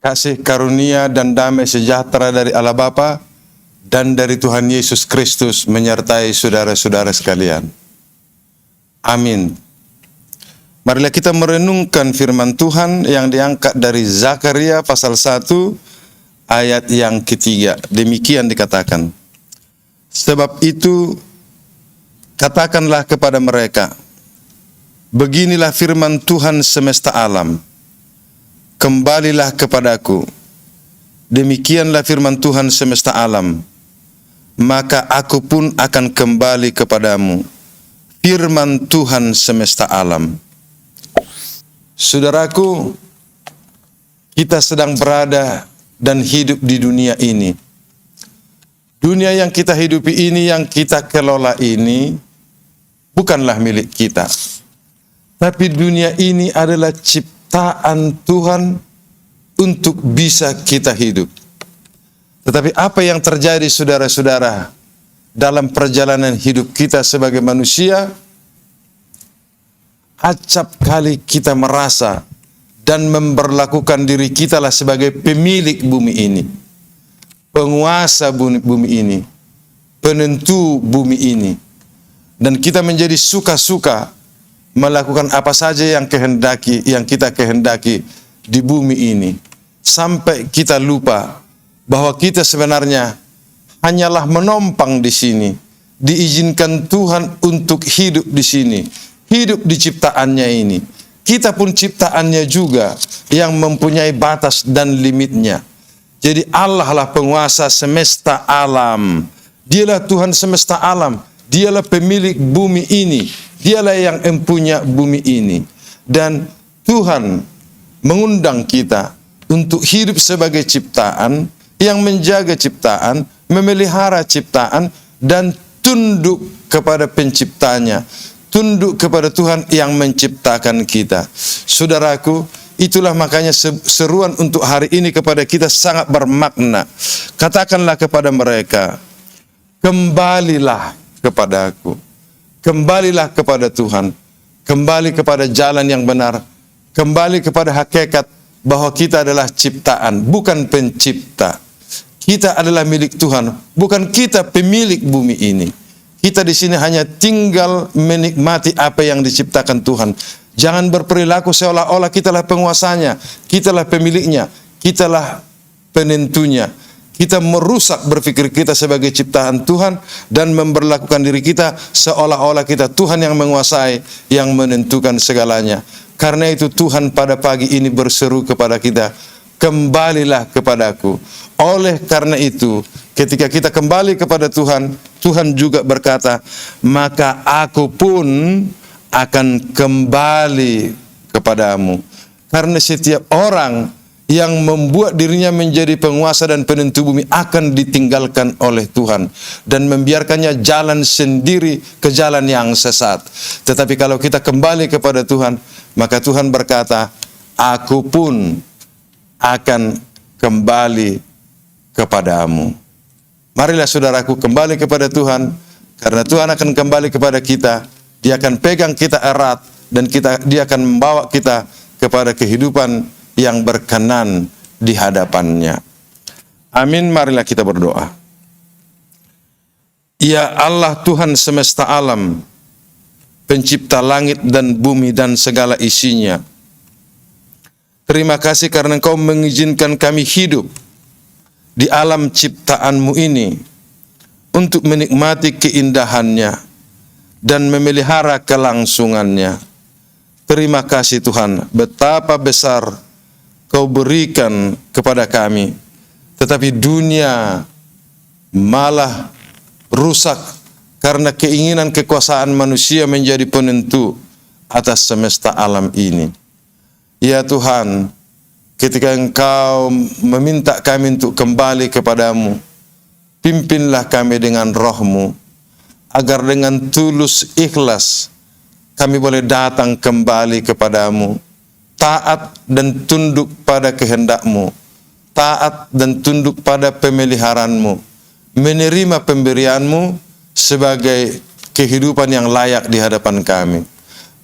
Kasih karunia dan damai sejahtera dari Allah Bapa dan dari Tuhan Yesus Kristus menyertai saudara-saudara sekalian. Amin. Marilah kita merenungkan firman Tuhan yang diangkat dari Zakaria pasal 1 ayat yang ketiga. Demikian dikatakan. Sebab itu katakanlah kepada mereka, beginilah firman Tuhan semesta alam. Kembalilah kepadaku. Demikianlah firman Tuhan semesta alam. Maka aku pun akan kembali kepadamu. Firman Tuhan semesta alam. Saudaraku, kita sedang berada dan hidup di dunia ini. Dunia yang kita hidupi ini, yang kita kelola ini, bukanlah milik kita. Tapi dunia ini adalah ciptaan Tuhan untuk bisa kita hidup. Tetapi apa yang terjadi saudara-saudara dalam perjalanan hidup kita sebagai manusia, acap kali kita merasa dan memperlakukan diri kita lah sebagai pemilik bumi ini, penguasa bumi ini, penentu bumi ini. Dan kita menjadi suka-suka melakukan apa saja yang kita kehendaki di bumi ini, sampai kita lupa bahwa kita sebenarnya hanyalah menompang di sini, diizinkan Tuhan untuk hidup di sini, hidup di ciptaannya ini. Kita pun ciptaannya juga yang mempunyai batas dan limitnya. Jadi Allah lah penguasa semesta alam. Dialah Tuhan semesta alam. Dialah pemilik bumi ini. Dialah yang mempunyai bumi ini. Dan Tuhan mengundang kita untuk hidup sebagai ciptaan, yang menjaga ciptaan, memelihara ciptaan, dan tunduk kepada penciptanya. Tunduk kepada Tuhan yang menciptakan kita. Saudaraku, itulah makanya seruan untuk hari ini kepada kita sangat bermakna. Katakanlah kepada mereka, kembalilah kepadaku. Kembalilah kepada Tuhan. Kembali kepada jalan yang benar. Kembali kepada hakikat bahwa kita adalah ciptaan, bukan pencipta. Kita adalah milik Tuhan, bukan kita pemilik bumi ini. Kita di sini hanya tinggal menikmati apa yang diciptakan Tuhan. Jangan berperilaku seolah-olah kitalah penguasanya, kitalah pemiliknya, kitalah penentunya. Kita merusak berpikir kita sebagai ciptaan Tuhan dan memperlakukan diri kita seolah-olah kita Tuhan yang menguasai, yang menentukan segalanya. Karena itu Tuhan pada pagi ini berseru kepada kita, kembalilah kepadaku. Oleh karena itu, ketika kita kembali kepada Tuhan, Tuhan juga berkata, maka aku pun akan kembali kepadamu. Karena setiap orang yang membuat dirinya menjadi penguasa dan penentu bumi akan ditinggalkan oleh Tuhan dan membiarkannya jalan sendiri ke jalan yang sesat. Tetapi kalau kita kembali kepada Tuhan, maka Tuhan berkata, aku pun akan kembali kepadamu. Marilah saudaraku kembali kepada Tuhan, karena Tuhan akan kembali kepada kita. Dia akan pegang kita erat dan dia akan membawa kita kepada kehidupan yang berkenan di hadapannya. Amin. Marilah kita berdoa. Ya Allah Tuhan semesta alam, pencipta langit dan bumi dan segala isinya, terima kasih karena Engkau mengizinkan kami hidup di alam ciptaan-Mu ini untuk menikmati keindahannya dan memelihara kelangsungannya. Terima kasih Tuhan, betapa besar Kau berikan kepada kami, tetapi dunia malah rusak karena keinginan kekuasaan manusia menjadi penentu atas semesta alam ini. Ya Tuhan, ketika Engkau meminta kami untuk kembali kepadamu, pimpinlah kami dengan roh-Mu, agar dengan tulus ikhlas kami boleh datang kembali kepadamu, taat dan tunduk pada kehendak-Mu, taat dan tunduk pada pemeliharaan-Mu, menerima pemberian-Mu sebagai kehidupan yang layak di hadapan kami.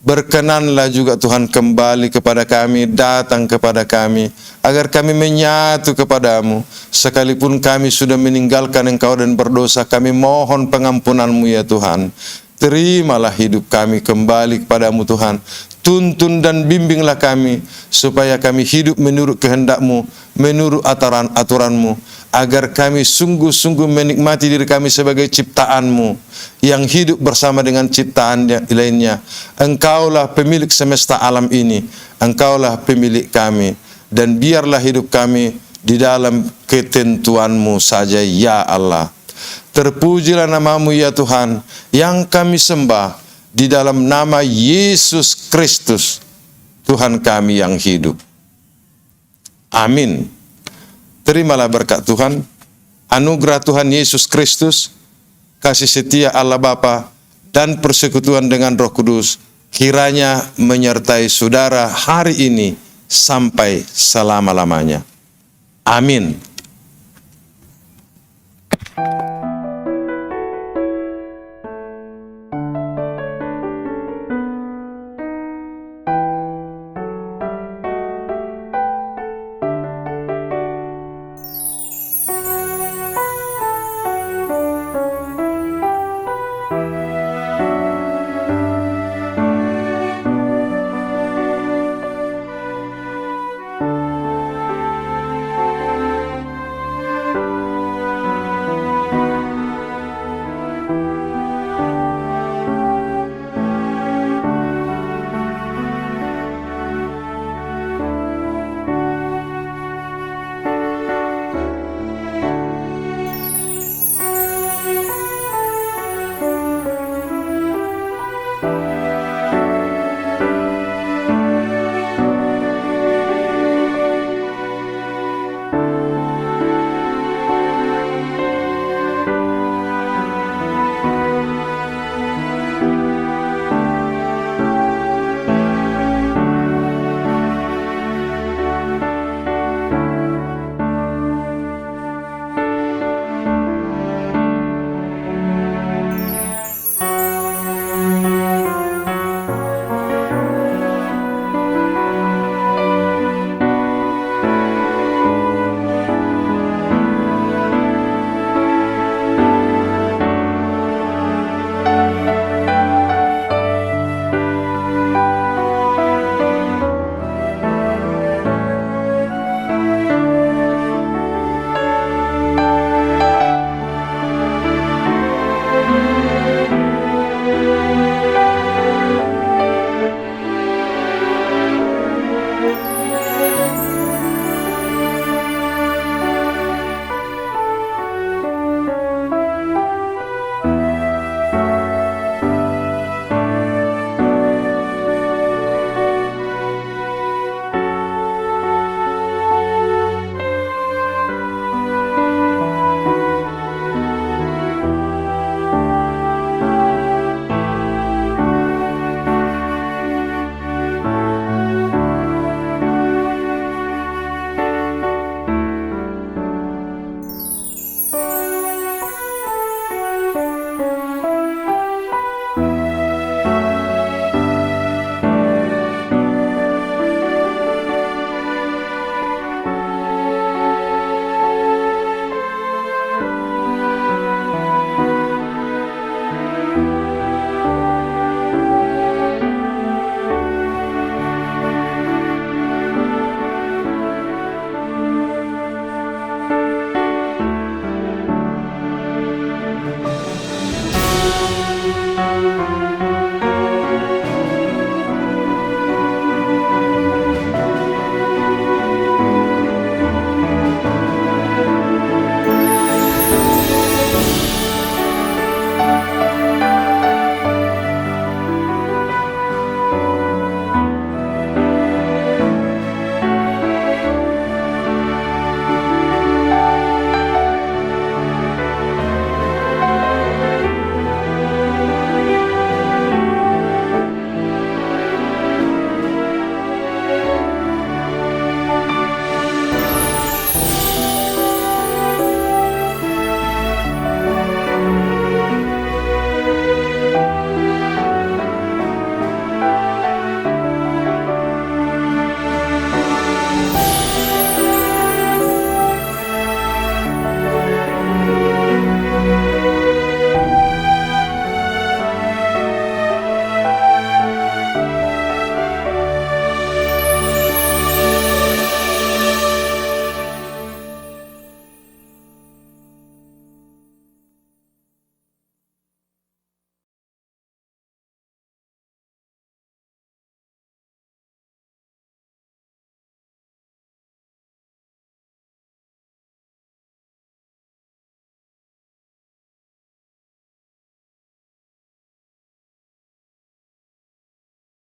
Berkenanlah juga Tuhan kembali kepada kami, datang kepada kami, agar kami menyatu kepadamu. Sekalipun kami sudah meninggalkan Engkau dan berdosa, kami mohon pengampunan-Mu ya Tuhan. Terimalah hidup kami kembali kepadamu Tuhan. Tuntun dan bimbinglah kami, supaya kami hidup menurut kehendak-Mu, menurut aturan-aturan-Mu, agar kami sungguh-sungguh menikmati diri kami sebagai ciptaan-Mu, yang hidup bersama dengan ciptaan lainnya. Engkaulah pemilik semesta alam ini, Engkaulah pemilik kami, dan biarlah hidup kami di dalam ketentuan-Mu saja ya Allah. Terpujilah nama-Mu ya Tuhan, yang kami sembah di dalam nama Yesus Kristus, Tuhan kami yang hidup. Amin. Terimalah berkat Tuhan, anugerah Tuhan Yesus Kristus, kasih setia Allah Bapa, dan persekutuan dengan Roh Kudus, kiranya menyertai saudara hari ini sampai selama-lamanya. Amin.